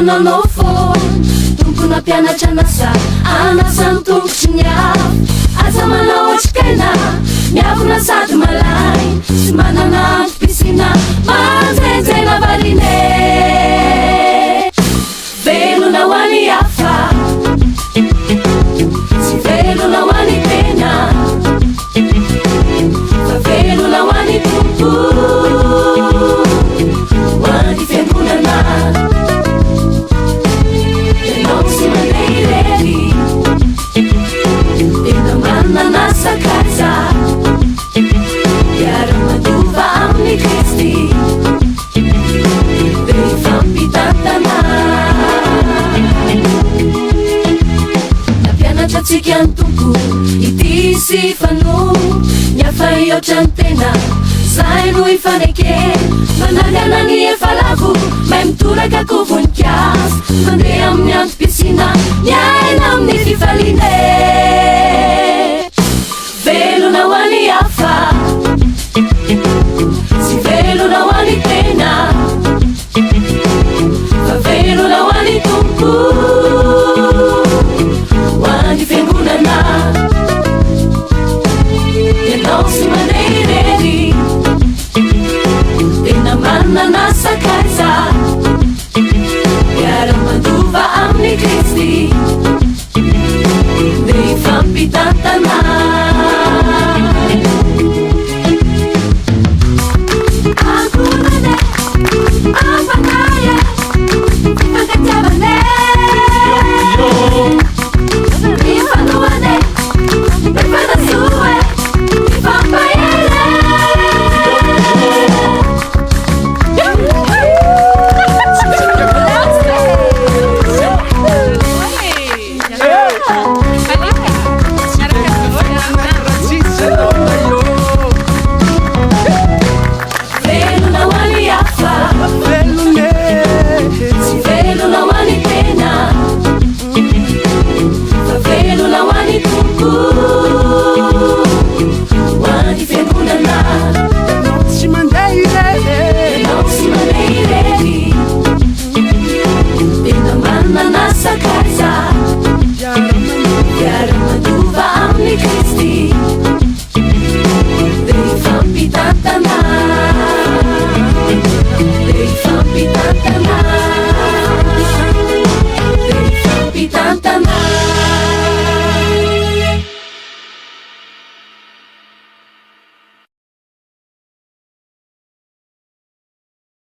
Manao fony tompona mpianatra anasa anasany tongotsy ny afo aza manao otrikaina miavona sady malay sy manana antom-pisina manjenjena varine velona ho any hafa sy velona ho any tena fa velona ho any tompo ho any fiangonana Sakasa Yara maduva amni Kristi Beifampitatana Napianatra tsika ny tompo ity sy fano Nyafa iotrany tena Zay no ifaneke Manangana ny efa lavo Mahay mitoraka ko voninkazo Mandeha amin'ny antom-pisina Miaina amin'ny fifaline Velona ho any hafa sy velona ho any tena fa velona ho any tompo ho any fiangonana ianao sy mandeha irery tena manana sakaiza miara-mandova amin'ny Kristi dia ifampitantana Kristi, devi fammi tanta